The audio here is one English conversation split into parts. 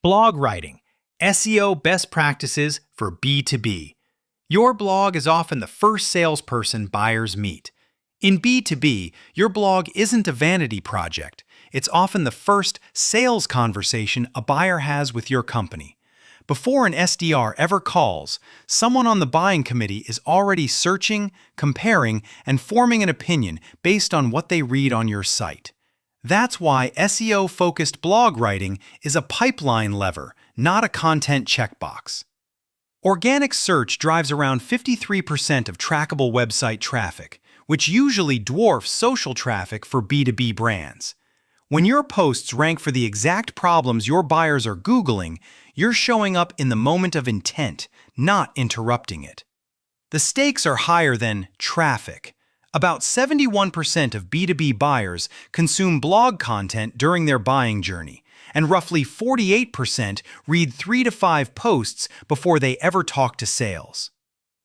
Blog writing, SEO best practices for B2B. Your blog is often the first salesperson buyers meet. In B2B, your blog isn't a vanity project. It's often the first sales conversation a buyer has with your company. Before an SDR ever calls, someone on the buying committee is already searching, comparing, and forming an opinion based on what they read on your site. That's why SEO-focused blog writing is a pipeline lever, not a content checkbox. Organic search drives around 53% of trackable website traffic, which usually dwarfs social traffic for B2B brands. When your posts rank for the exact problems your buyers are Googling, you're showing up in the moment of intent, not interrupting it. The stakes are higher than traffic. About 71% of B2B buyers consume blog content during their buying journey, and roughly 48% read 3 to 5 posts before they ever talk to sales.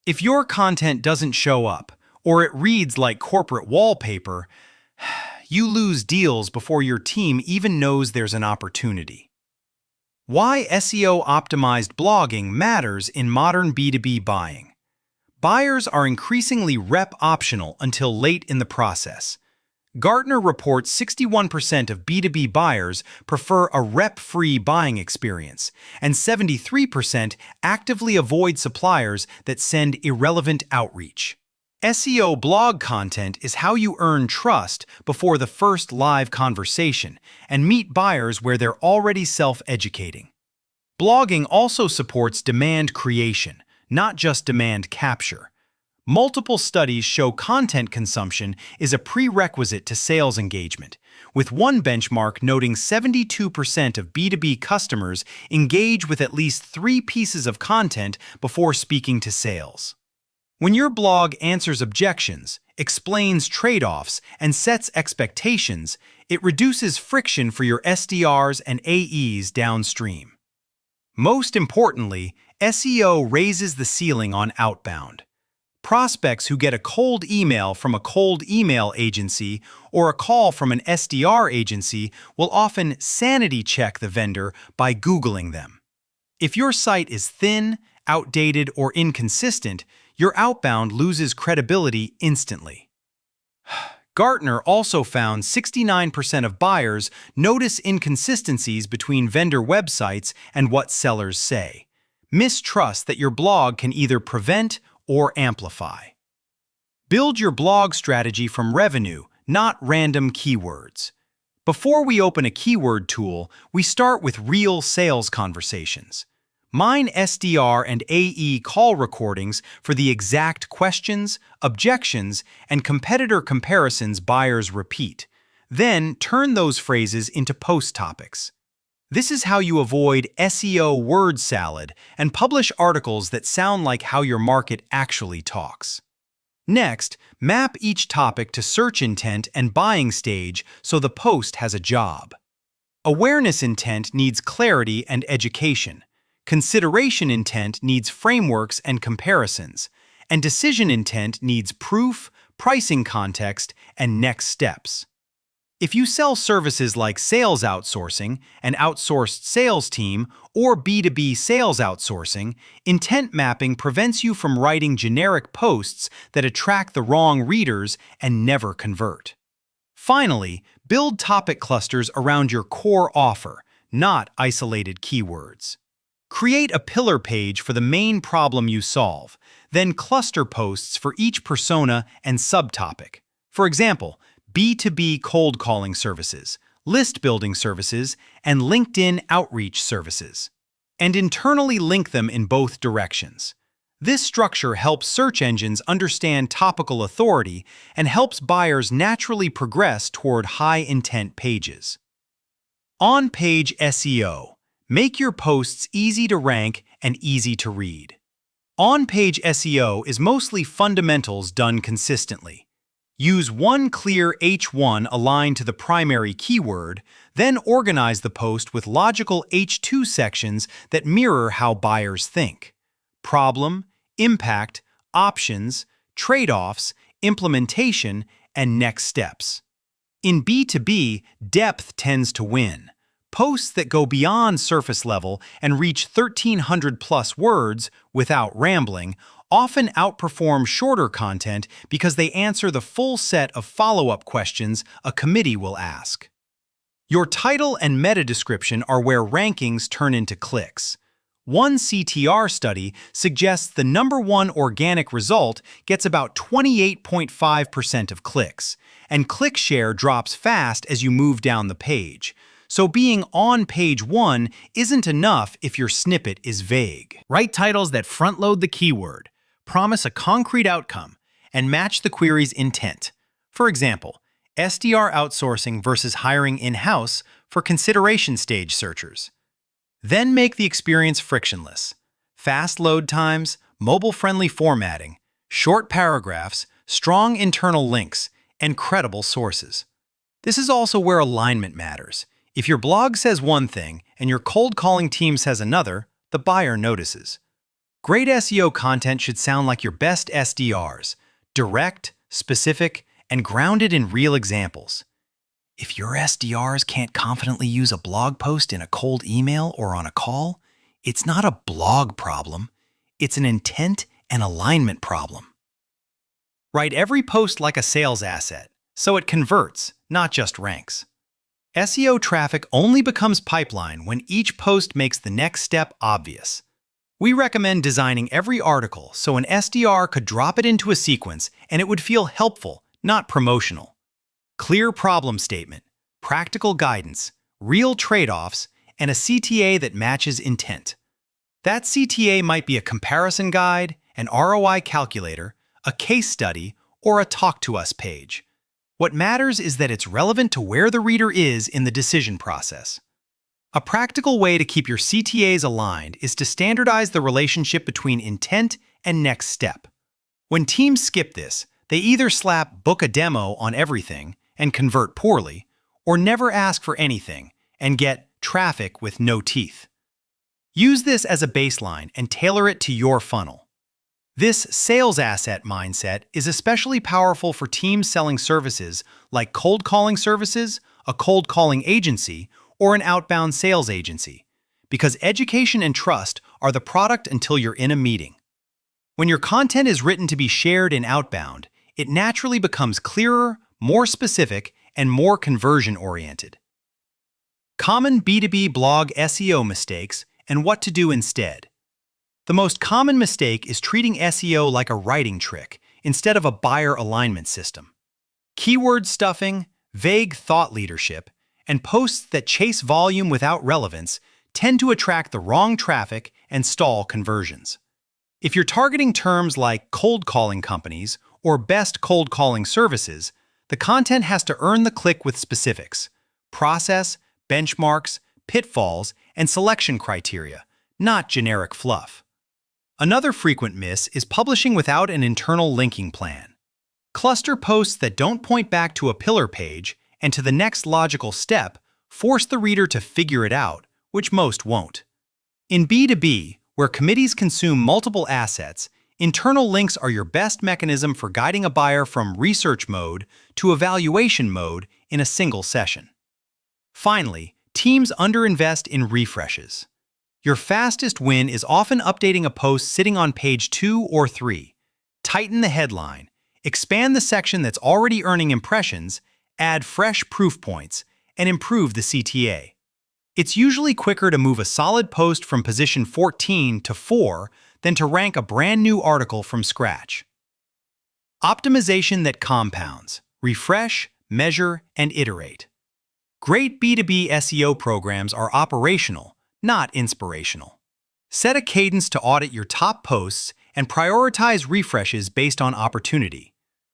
If your content doesn't show up, or it reads like corporate wallpaper, you lose deals before your team even knows there's an opportunity. Why SEO-optimized blogging matters in modern B2B buying. Buyers are increasingly rep-optional until late in the process. Gartner reports 61% of B2B buyers prefer a rep-free buying experience, and 73% actively avoid suppliers that send irrelevant outreach. SEO blog content is how you earn trust before the first live conversation and meet buyers where they're already self-educating. Blogging also supports demand creation, not just demand capture. Multiple studies show content consumption is a prerequisite to sales engagement, with one benchmark noting 72% of B2B customers engage with at least 3 pieces of content before speaking to sales. When your blog answers objections, explains trade-offs, and sets expectations, it reduces friction for your SDRs and AEs downstream. Most importantly, SEO raises the ceiling on outbound. Prospects who get a cold email from a cold email agency or a call from an SDR agency will often sanity check the vendor by Googling them. If your site is thin, outdated, or inconsistent, your outbound loses credibility instantly. Gartner also found 69% of buyers notice inconsistencies between vendor websites and what sellers say. Mistrust that your blog can either prevent or amplify. Build your blog strategy from revenue, not random keywords. Before we open a keyword tool, we start with real sales conversations. Mine SDR and AE call recordings for the exact questions, objections, and competitor comparisons buyers repeat. Then turn those phrases into post topics. This is how you avoid SEO word salad and publish articles that sound like how your market actually talks. Next, map each topic to search intent and buying stage so the post has a job. Awareness intent needs clarity and education. Consideration intent needs frameworks and comparisons. And decision intent needs proof, pricing context, and next steps. If you sell services like sales outsourcing, an outsourced sales team, or B2B sales outsourcing, intent mapping prevents you from writing generic posts that attract the wrong readers and never convert. Finally, build topic clusters around your core offer, not isolated keywords. Create a pillar page for the main problem you solve, then cluster posts for each persona and subtopic. For example, B2B cold calling services, list building services, and LinkedIn outreach services. And internally link them in both directions. This structure helps search engines understand topical authority and helps buyers naturally progress toward high-intent pages. On-page SEO. Make your posts easy to rank and easy to read. On-page SEO is mostly fundamentals done consistently. Use one clear H1 aligned to the primary keyword, then organize the post with logical H2 sections that mirror how buyers think. Problem, impact, options, trade-offs, implementation, and next steps. In B2B, depth tends to win. Posts that go beyond surface level and reach 1,300 plus words without rambling often outperform shorter content because they answer the full set of follow-up questions a committee will ask. Your title and meta description are where rankings turn into clicks. One CTR study suggests the #1 organic result gets about 28.5% of clicks, and click share drops fast as you move down the page. So being on page 1 isn't enough if your snippet is vague. Write titles that front-load the keyword, promise a concrete outcome, and match the query's intent. For example, SDR outsourcing versus hiring in-house for consideration stage searchers. Then make the experience frictionless. Fast load times, mobile-friendly formatting, short paragraphs, strong internal links, and credible sources. This is also where alignment matters. If your blog says one thing and your cold calling team says another, the buyer notices. Great SEO content should sound like your best SDRs, direct, specific, and grounded in real examples. If your SDRs can't confidently use a blog post in a cold email or on a call, it's not a blog problem, it's an intent and alignment problem. Write every post like a sales asset, so it converts, not just ranks. SEO traffic only becomes pipeline when each post makes the next step obvious. We recommend designing every article so an SDR could drop it into a sequence and it would feel helpful, not promotional. Clear problem statement, practical guidance, real trade-offs, and a CTA that matches intent. That CTA might be a comparison guide, an ROI calculator, a case study, or a Talk to Us page. What matters is that it's relevant to where the reader is in the decision process. A practical way to keep your CTAs aligned is to standardize the relationship between intent and next step. When teams skip this, they either slap "book a demo" on everything and convert poorly, or never ask for anything and get traffic with no teeth. Use this as a baseline and tailor it to your funnel. This sales asset mindset is especially powerful for teams selling services like cold calling services, a cold calling agency, or an outbound sales agency, because education and trust are the product until you're in a meeting. When your content is written to be shared in Outbound, it naturally becomes clearer, more specific, and more conversion-oriented. Common B2B blog SEO mistakes and what to do instead. The most common mistake is treating SEO like a writing trick instead of a buyer alignment system. Keyword stuffing, vague thought leadership, and posts that chase volume without relevance tend to attract the wrong traffic and stall conversions. If you're targeting terms like cold calling companies or best cold calling services, the content has to earn the click with specifics, process, benchmarks, pitfalls, and selection criteria, not generic fluff. Another frequent miss is publishing without an internal linking plan. Cluster posts that don't point back to a pillar page and to the next logical step force the reader to figure it out, which most won't. In B2B, where committees consume multiple assets, internal links are your best mechanism for guiding a buyer from research mode to evaluation mode in a single session. Finally, teams underinvest in refreshes. Your fastest win is often updating a post sitting on page 2 or 3. Tighten the headline, expand the section that's already earning impressions, add fresh proof points, and improve the CTA. It's usually quicker to move a solid post from position 14 to 4 than to rank a brand new article from scratch. Optimization that compounds. Refresh, measure, and iterate. Great B2B SEO programs are operational, not inspirational. Set a cadence to audit your top posts and prioritize refreshes based on opportunity.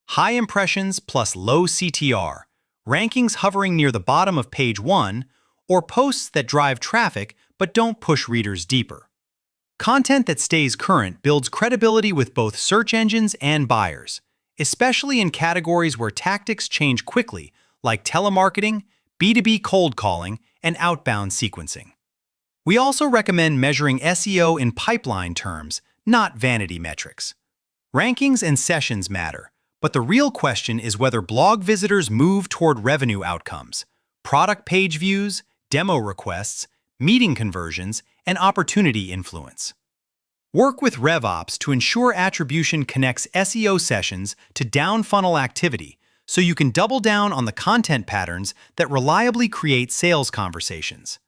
High impressions plus low CTR, rankings hovering near the bottom of page 1, or posts that drive traffic but don't push readers deeper. Content that stays current builds credibility with both search engines and buyers, especially in categories where tactics change quickly, like telemarketing, B2B cold calling, and outbound sequencing. We also recommend measuring SEO in pipeline terms, not vanity metrics. Rankings and sessions matter, but the real question is whether blog visitors move toward revenue outcomes, product page views, demo requests, meeting conversions, and opportunity influence. Work with RevOps to ensure attribution connects SEO sessions to down-funnel activity so you can double down on the content patterns that reliably create sales conversations.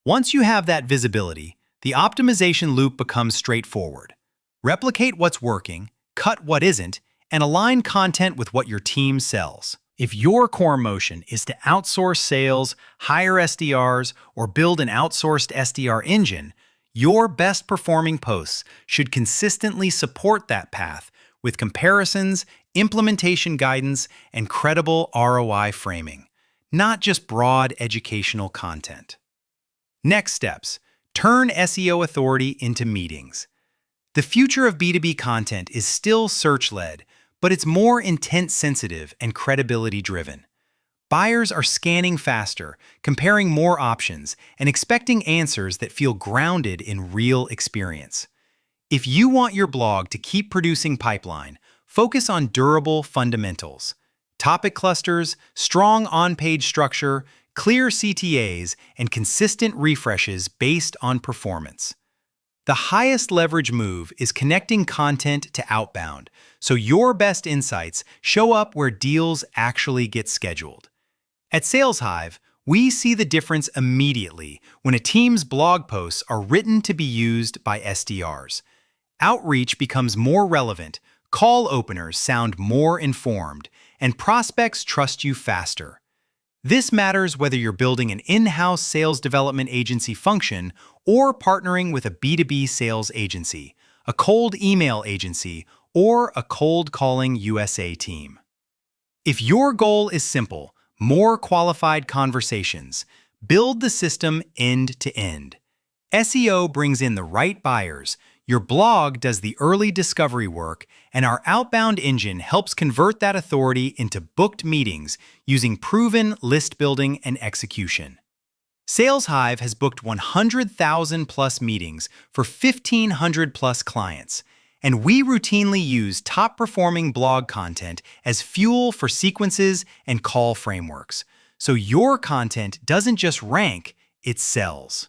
Once you have that visibility, the optimization loop becomes straightforward. Replicate what's working, cut what isn't, and align content with what your team sells. If your core motion is to outsource sales, hire SDRs, or build an outsourced SDR engine, your best performing posts should consistently support that path with comparisons, implementation guidance, and credible ROI framing, not just broad educational content. Next steps: turn SEO authority into meetings. The future of B2B content is still search-led, but it's more intent-sensitive and credibility-driven. Buyers are scanning faster, comparing more options, and expecting answers that feel grounded in real experience. If you want your blog to keep producing pipeline, focus on durable fundamentals: topic clusters, strong on-page structure, clear CTAs, and consistent refreshes based on performance. The highest leverage move is connecting content to outbound, so your best insights show up where deals actually get scheduled. At SalesHive, we see the difference immediately when a team's blog posts are written to be used by SDRs. Outreach becomes more relevant, call openers sound more informed, and prospects trust you faster. This matters whether you're building an in-house sales development agency function or partnering with a B2B sales agency, a cold email agency, or a cold calling USA team. If your goal is simple: more qualified conversations, build the system end to end. SEO brings in the right buyers, your blog does the early discovery work, and our outbound engine helps convert that authority into booked meetings using proven list building and execution. SalesHive has booked 100,000 plus meetings for 1,500 plus clients, and we routinely use top-performing blog content as fuel for sequences and call frameworks, so your content doesn't just rank, it sells.